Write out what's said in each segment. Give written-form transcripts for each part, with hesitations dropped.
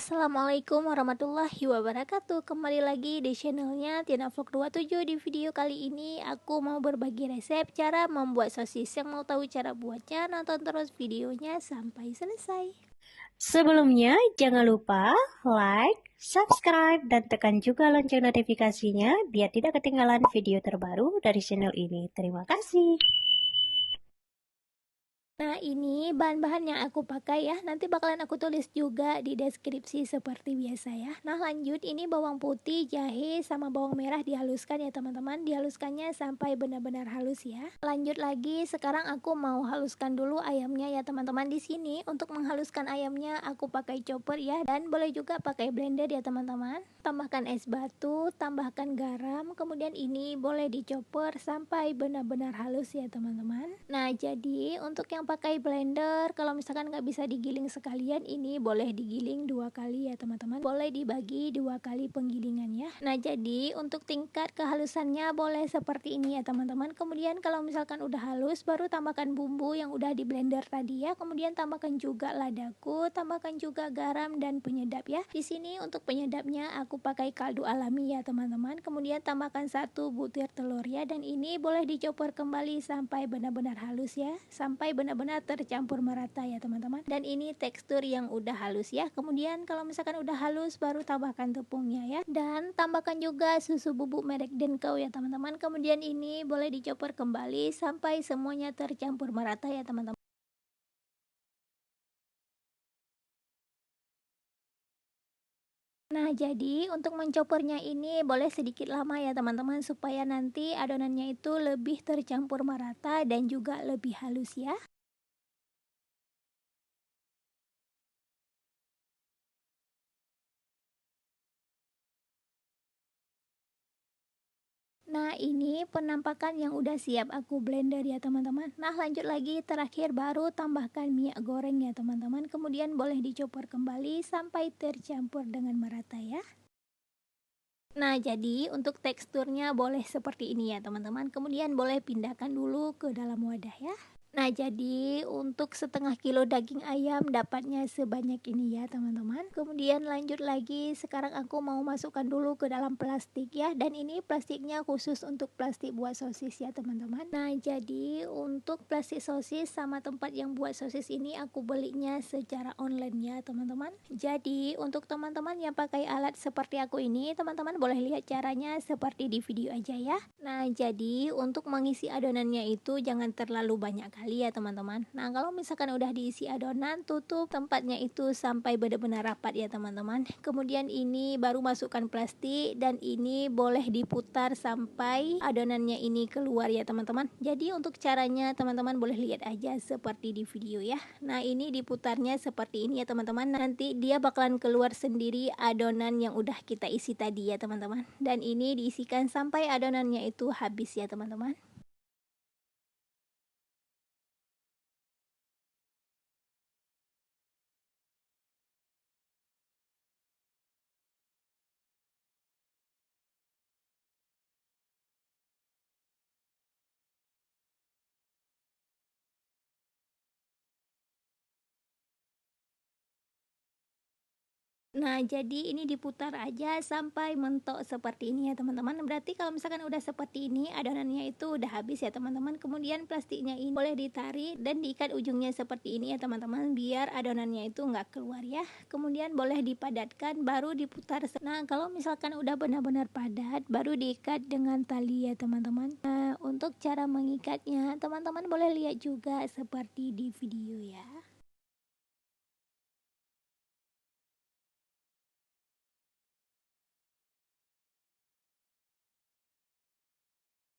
Assalamualaikum warahmatullahi wabarakatuh. Kembali lagi di channelnya Tina Vlog 27. Di video kali ini aku mau berbagi resep cara membuat sosis. Yang mau tahu cara buatnya, nonton terus videonya sampai selesai. Sebelumnya, jangan lupa like, subscribe, dan tekan juga lonceng notifikasinya biar tidak ketinggalan video terbaru dari channel ini. Terima kasih. Nah, ini bahan-bahan yang aku pakai ya. Nanti bakalan aku tulis juga di deskripsi seperti biasa ya. Nah, lanjut, ini bawang putih, jahe, sama bawang merah dihaluskan ya teman-teman. Dihaluskannya sampai benar-benar halus ya. Lanjut lagi, sekarang aku mau haluskan dulu ayamnya ya teman-teman. Di sini untuk menghaluskan ayamnya aku pakai chopper ya, dan boleh juga pakai blender ya teman-teman. Tambahkan es batu, tambahkan garam, kemudian ini boleh dicopper sampai benar-benar halus ya teman-teman. Nah, jadi untuk yang pakai blender, kalau misalkan nggak bisa digiling sekalian, ini boleh digiling 2 kali ya teman-teman. Boleh dibagi 2 kali penggilingannya. Nah, jadi untuk tingkat kehalusannya boleh seperti ini ya teman-teman. Kemudian kalau misalkan udah halus, baru tambahkan bumbu yang udah di blender tadi ya. Kemudian tambahkan juga ladaku, tambahkan juga garam dan penyedap ya. Di sini untuk penyedapnya aku pakai kaldu alami ya teman-teman. Kemudian tambahkan 1 butir telur ya, dan ini boleh dicopper kembali sampai benar-benar halus ya, sampai benar-benar tercampur merata ya teman-teman. Dan ini tekstur yang udah halus ya. Kemudian kalau misalkan udah halus, baru tambahkan tepungnya ya, dan tambahkan juga susu bubuk merek Denko ya teman-teman. Kemudian ini boleh dicopper kembali sampai semuanya tercampur merata ya teman-teman. Nah, jadi untuk mencopernya ini boleh sedikit lama ya teman-teman, supaya nanti adonannya itu lebih tercampur merata dan juga lebih halus ya. Nah, ini penampakan yang udah siap aku blender ya teman-teman. Nah, lanjut lagi, terakhir baru tambahkan minyak goreng ya teman-teman. Kemudian boleh dicopper kembali sampai tercampur dengan merata ya. Nah, jadi untuk teksturnya boleh seperti ini ya teman-teman. Kemudian boleh pindahkan dulu ke dalam wadah ya. Nah, jadi untuk setengah kilo daging ayam dapatnya sebanyak ini ya teman-teman. Kemudian lanjut lagi, sekarang aku mau masukkan dulu ke dalam plastik ya. Dan ini plastiknya khusus untuk plastik buat sosis ya teman-teman. Nah, jadi untuk plastik sosis sama tempat yang buat sosis ini aku belinya secara online ya teman-teman. Jadi untuk teman-teman yang pakai alat seperti aku ini, teman-teman boleh lihat caranya seperti di video aja ya. Nah, jadi untuk mengisi adonannya itu jangan terlalu banyak kali ya teman-teman. Nah, kalau misalkan udah diisi adonan, tutup tempatnya itu sampai benar-benar rapat ya teman-teman. Kemudian ini baru masukkan plastik, dan ini boleh diputar sampai adonannya ini keluar ya teman-teman. Jadi untuk caranya teman-teman boleh lihat aja seperti di video ya. Nah, ini diputarnya seperti ini ya teman-teman. Nanti dia bakalan keluar sendiri adonan yang udah kita isi tadi ya teman-teman. Dan ini diisikan sampai adonannya itu habis ya teman-teman. Nah, jadi ini diputar aja sampai mentok seperti ini ya teman-teman. Berarti kalau misalkan udah seperti ini, adonannya itu udah habis ya teman-teman. Kemudian plastiknya ini boleh ditarik dan diikat ujungnya seperti ini ya teman-teman, biar adonannya itu nggak keluar ya. Kemudian boleh dipadatkan, baru diputar. Nah, kalau misalkan udah benar-benar padat, baru diikat dengan tali ya teman-teman. Nah, untuk cara mengikatnya, teman-teman boleh lihat juga seperti di video ya.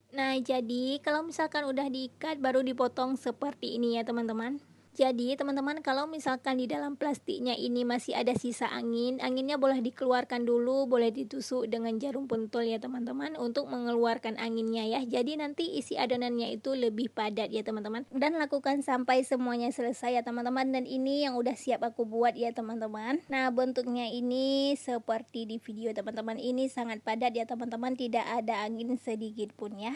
Nah, jadi kalau misalkan udah diikat, baru dipotong seperti ini ya teman-teman. Jadi teman-teman, kalau misalkan di dalam plastiknya ini masih ada sisa angin, anginnya boleh dikeluarkan dulu, boleh ditusuk dengan jarum pentul ya teman-teman, untuk mengeluarkan anginnya ya. Jadi nanti isi adonannya itu lebih padat ya teman-teman. Dan lakukan sampai semuanya selesai ya teman-teman. Dan ini yang udah siap aku buat ya teman-teman. Nah, bentuknya ini seperti di video teman-teman. Ini sangat padat ya teman-teman, tidak ada angin sedikit pun ya.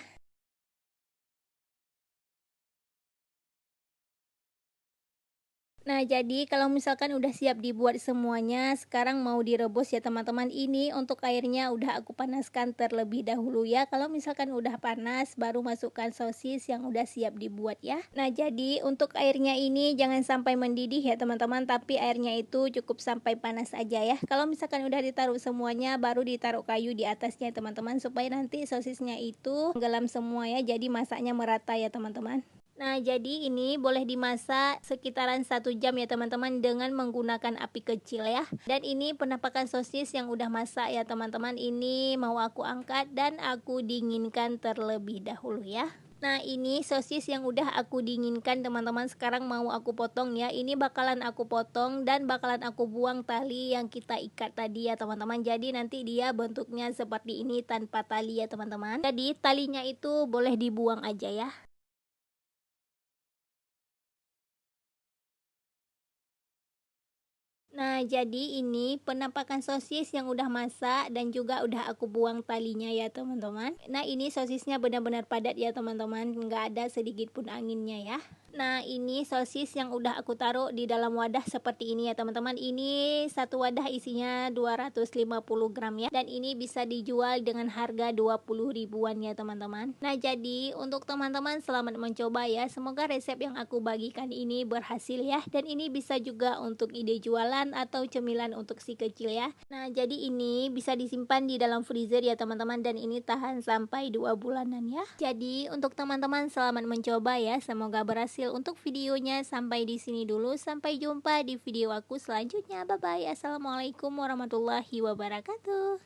Nah, jadi kalau misalkan udah siap dibuat semuanya, sekarang mau direbus ya teman-teman. Ini untuk airnya udah aku panaskan terlebih dahulu ya. Kalau misalkan udah panas, baru masukkan sosis yang udah siap dibuat ya. Nah, jadi untuk airnya ini jangan sampai mendidih ya teman-teman, tapi airnya itu cukup sampai panas aja ya. Kalau misalkan udah ditaruh semuanya, baru ditaruh kayu di atasnya teman-teman, supaya nanti sosisnya itu tenggelam semua ya. Jadi masaknya merata ya teman-teman. Nah, jadi ini boleh dimasak sekitaran 1 jam ya teman-teman dengan menggunakan api kecil ya. Dan ini penampakan sosis yang udah masak ya teman-teman. Ini mau aku angkat dan aku dinginkan terlebih dahulu ya. Nah, ini sosis yang udah aku dinginkan teman-teman. Sekarang mau aku potong ya. Ini bakalan aku potong dan bakalan aku buang tali yang kita ikat tadi ya teman-teman. Jadi nanti dia bentuknya seperti ini tanpa tali ya teman-teman. Jadi talinya itu boleh dibuang aja ya. Nah, jadi ini penampakan sosis yang udah masak dan juga udah aku buang talinya ya teman-teman. Nah, ini sosisnya benar-benar padat ya teman-teman, nggak ada sedikit pun anginnya ya. Nah, ini sosis yang udah aku taruh di dalam wadah seperti ini ya teman-teman. Ini satu wadah isinya 250 gram ya. Dan ini bisa dijual dengan harga 20 ribuan ya teman-teman. Nah, jadi untuk teman-teman selamat mencoba ya. Semoga resep yang aku bagikan ini berhasil ya. Dan ini bisa juga untuk ide jualan atau cemilan untuk si kecil ya. Nah, jadi ini bisa disimpan di dalam freezer ya teman-teman, dan ini tahan sampai 2 bulanan ya. Jadi untuk teman-teman selamat mencoba ya. Semoga berhasil. Untuk videonya sampai di sini dulu. Sampai jumpa di video aku selanjutnya. Bye bye. Assalamualaikum warahmatullahi wabarakatuh.